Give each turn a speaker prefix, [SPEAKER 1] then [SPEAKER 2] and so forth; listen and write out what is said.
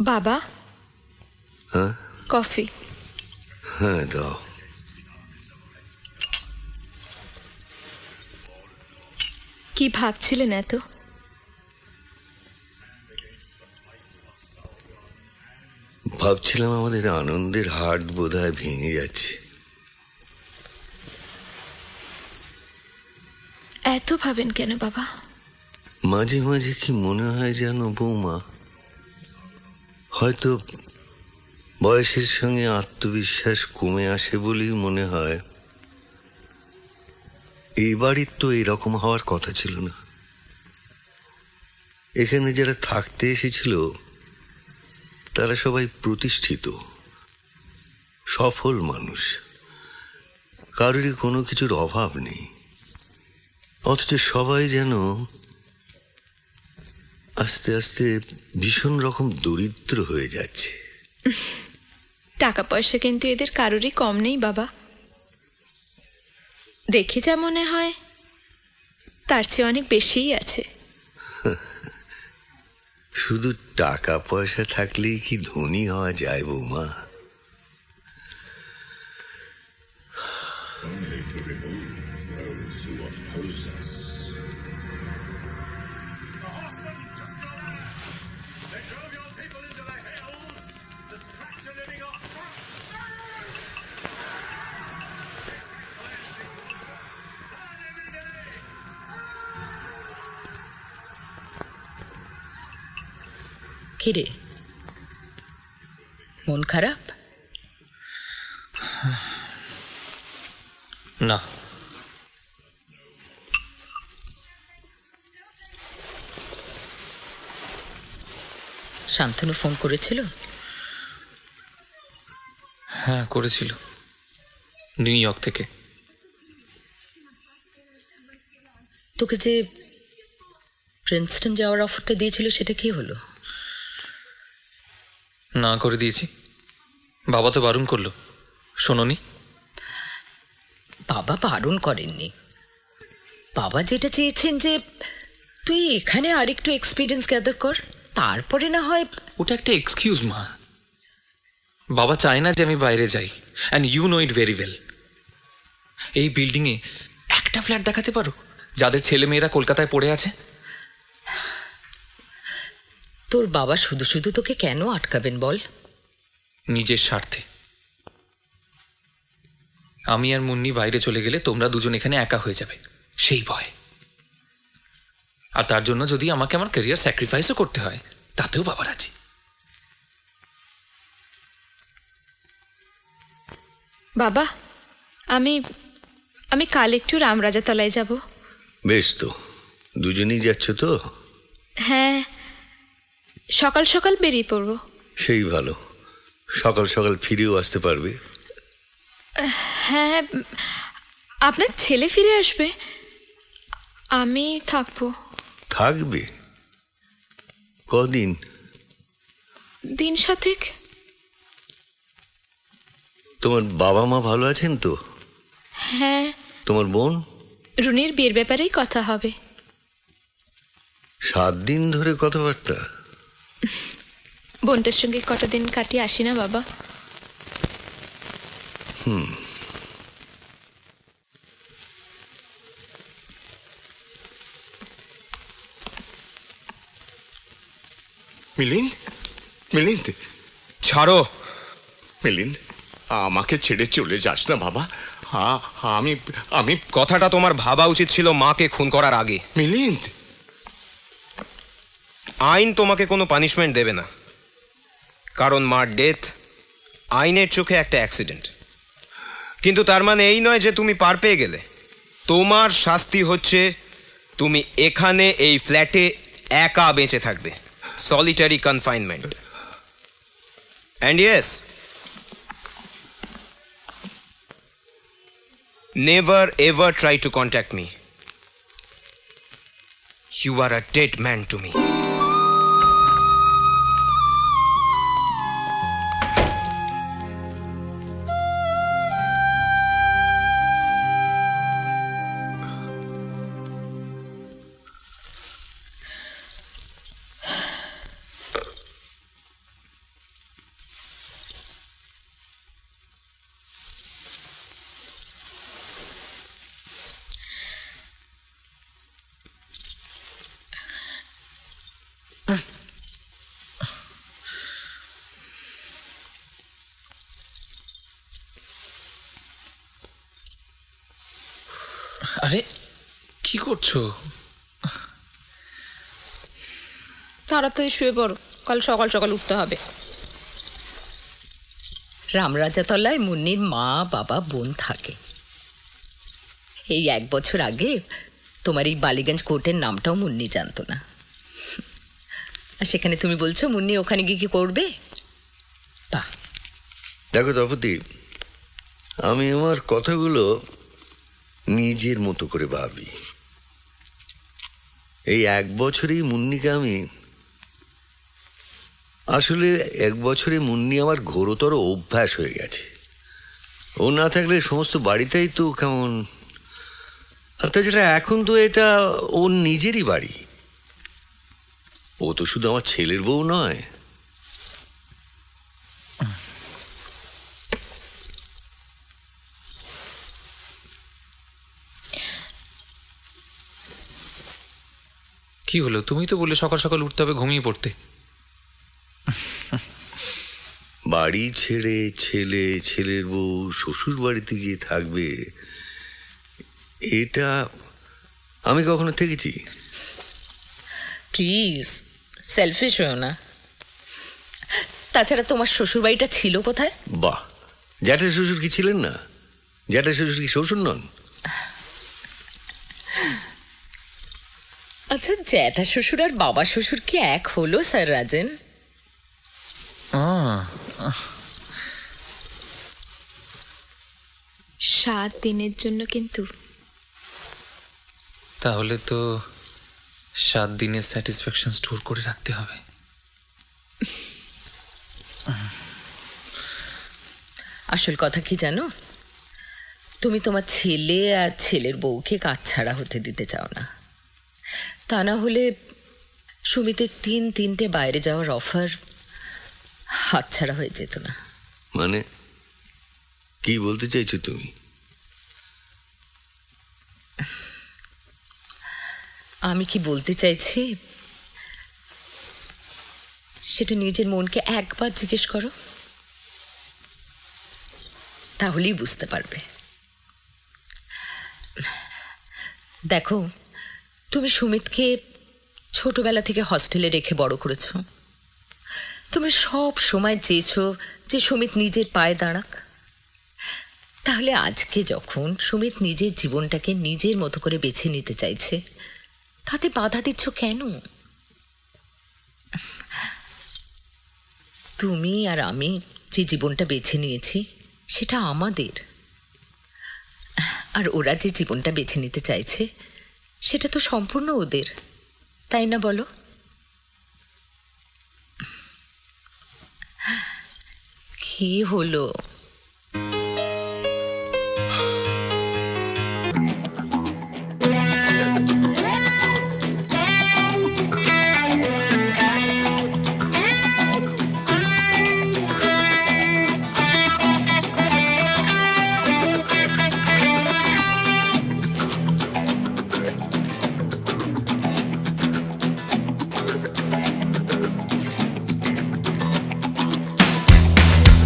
[SPEAKER 1] বাবা,
[SPEAKER 2] হ্যাঁ
[SPEAKER 1] কফি।
[SPEAKER 2] হ্যাঁ দাও।
[SPEAKER 1] কি ভাবছিলেন এত?
[SPEAKER 2] ভাবছিলাম আমাদের আনন্দের হাট বোধহয় ভেঙে যাচ্ছে।
[SPEAKER 1] এত ভাবেন কেন বাবা?
[SPEAKER 2] মাঝে মাঝে কি মনে হয় জানো বৌমা, হয়তো বয়সের সঙ্গে আত্মবিশ্বাস কমে আসে বলেই মনে হয় এই বাড়ির তো এরকম হওয়ার কথা ছিল না। এখানে যারা থাকতে এসেছিল তারা সবাই প্রতিষ্ঠিত, সফল মানুষ, কারোরই কোনো কিছুর অভাব নেই। অথচ সবাই যেন আস্তে আস্তে ভীষণ রকম দরিদ্র হয়ে যাচ্ছে।
[SPEAKER 1] টাকা পয়সা কিন্তু এদের কারোরই কম নেই বাবা। দেখে যা মনে হয় তার চেয়ে অনেক বেশিই আছে।
[SPEAKER 2] শুধু টাকা পয়সা থাকলেই কি ধনী হওয়া যায় বৌমা?
[SPEAKER 3] কিরে, মন খারাপ?
[SPEAKER 4] না,
[SPEAKER 3] শান্তনু ফোন করেছিল?
[SPEAKER 4] হ্যাঁ করেছিল, নিউ ইয়র্ক থেকে।
[SPEAKER 3] তোকে যে প্রিন্সটন যাওয়ার অফারটা দিয়েছিল সেটা কি হলো?
[SPEAKER 4] না করে দিয়েছি। বাবা তো বারণ করলো, শোনোনি?
[SPEAKER 3] বাবা বারণ করেননি। বাবা যেটা চেয়েছেন যে তুই এখানে আরেকটু এক্সপিরিয়েন্স গ্যাদার কর, তারপরে না হয়।
[SPEAKER 4] ওটা একটা এক্সকিউজ মা। বাবা চায় না যে আমি বাইরে যাই, and you know it very well. এই বিল্ডিংয়ে একটা ফ্ল্যাট দেখাতে পারো যাদের ছেলে মেয়েরা কলকাতায় পড়ে আছে?
[SPEAKER 3] তোর বাবা শুধু শুধু তোকে কেন আটকাবেন বল?
[SPEAKER 4] নিজের স্বার্থে। আমি আর মুন্নি বাইরে চলে গেলে তোমরা দুজন এখানে একা হয়ে যাবে, সেই ভয়। আর তার জন্য যদি আমাকে আমার ক্যারিয়ার স্যাক্রিফাইসও করতে হয়, তাতেও বাবা রাজি।
[SPEAKER 1] বাবা, আমি আমি কাল একটু রামরাজাতলায় যাব।
[SPEAKER 2] বেশ তো, দুজনেই যাচ্ছ তো?
[SPEAKER 1] হ্যাঁ, সকাল সকাল বেরিয়ে পড়ব।
[SPEAKER 2] সেই ভালো, সকাল সকাল ফিরেও আসতে পারবে।
[SPEAKER 1] হ্যাঁ, আপনার ছেলে ফিরে আসবে, আমি থাকবো।
[SPEAKER 2] থাকবে কদিন?
[SPEAKER 1] দিন সাতেক।
[SPEAKER 2] তোমার বাবা মা ভালো আছেন তো?
[SPEAKER 1] হ্যাঁ,
[SPEAKER 2] তোমার বোন?
[SPEAKER 1] রুনির বিয়ের ব্যাপারেই কথা হবে।
[SPEAKER 2] 7 দিন ধরে কথাবার্তা?
[SPEAKER 1] বোনটার সঙ্গে কটা দিন কাটিয়ে আসি না বাবা?
[SPEAKER 5] মিলিন্দ, মিলিন্দ,
[SPEAKER 6] ছাড়ো।
[SPEAKER 5] মিলিন্দ, আমাকে ছেড়ে চলে যাস না বাবা। আমি আমি
[SPEAKER 6] কথাটা তোমার ভাবা উচিত ছিল মাকে খুন করার আগে।
[SPEAKER 5] মিলিন্দ,
[SPEAKER 6] আইন তোমাকে কোনো পানিশমেন্ট দেবে না, কারণ মার ডেথ আইনের চোখে একটা অ্যাক্সিডেন্ট। কিন্তু তার মানে এই নয় যে তুমি পার পেয়ে গেলে। তোমার শাস্তি হচ্ছে তুমি এখানে এই ফ্ল্যাটে একা বেঁচে থাকবে, solitary confinement. And yes, never ever try to contact me. You are a dead man to me.
[SPEAKER 4] আরে কি করছো?
[SPEAKER 7] তাড়াতাড়ি শুয়ে পড়ো, কাল সকাল সকাল উঠতে হবে।
[SPEAKER 3] রামরাজাতলায় মুন্নির মা বাবা বোন থাকে। এই 1 বছর আগে তোমার এই বালিগঞ্জ কোর্টের নামটাও মুন্নি জানতো না, আর সেখানে তুমি বলছো মুন্নি ওখানে গিয়ে কি করবে? বাহ।
[SPEAKER 2] দেখো তপতি, আমি আমার কথাগুলো নিজের মতো করে ভাবি। এই 1 বছরেই মুন্নিকে আমি আসলে 1 বছরে মুন্নি আমার ঘোরতর অভ্যাস হয়ে গেছে। ও না থাকলে সমস্ত বাড়িটাই তো কেমন। আর তাছাড়া এখন তো এটা ওর নিজেরই বাড়ি। ও তো শুধু আমার ছেলের বউ নয়।
[SPEAKER 4] কি হলো? তুমি তো বললে সকাল সকাল উঠতে হবে, ঘুমিয়ে পড়তে।
[SPEAKER 2] বাড়ি ছেড়ে ছেলে, ছেলের বউ শ্বশুর বাড়িতে গিয়ে থাকবে, এটা আমি কখনো থেকেছি?
[SPEAKER 3] প্লিজ সেলফিশ হও না। তাছাড়া তোমার শ্বশুরবাড়িটা ছিল কোথায়?
[SPEAKER 2] বাহ, জ্যাঠা শ্বশুর কি ছিলেন না? জ্যাঠা শ্বশুর কি শ্বশুর নন?
[SPEAKER 3] আচ্ছা, জ্যাঠা শ্বশুর আর বাবা শ্বশুর কি এক হলো স্যার রাজেন?
[SPEAKER 1] 7 দিনের জন্য কিন্তু।
[SPEAKER 4] তাহলে তো 7 দিনের স্যাটিসফ্যাকশন স্টোর করে রাখতে হবে।
[SPEAKER 3] আসল কথা কি জানো, তুমি তোমার ছেলে আর ছেলের বউকে কাছছাড়া হতে দিতে চাও না। তা না হলে সুমিতের 3 বাইরে যাওয়ার অফার হাতছাড়া হয়ে যেত না।
[SPEAKER 2] মানে কি বলতে চাইছো তুমি?
[SPEAKER 3] আমি কি বলতে চাইছি সেটা নিজের মনকে একবার জিজ্ঞেস করো, তাহলেই বুঝতে পারবে। দেখো, তুমি সুমিতকে ছোটবেলা থেকে হস্টেলে রেখে বড় করেছো। তুমি সব সময় চেয়েছো যে সুমিত নিজের পায়ে দাঁড়াক। তাহলে আজকে যখন সুমিত নিজের জীবনটাকে নিজের মতো করে বেছে নিতে চাইছে, তাতে বাধা দিচ্ছ কেন? তুমি আর আমি যে জীবনটা বেছে নিয়েছি সেটা আমাদের, আর ওরা যে জীবনটা বেছে নিতে চাইছে সেটা তো সম্পূর্ণ ওদের, তাই না বলো? কি হলো?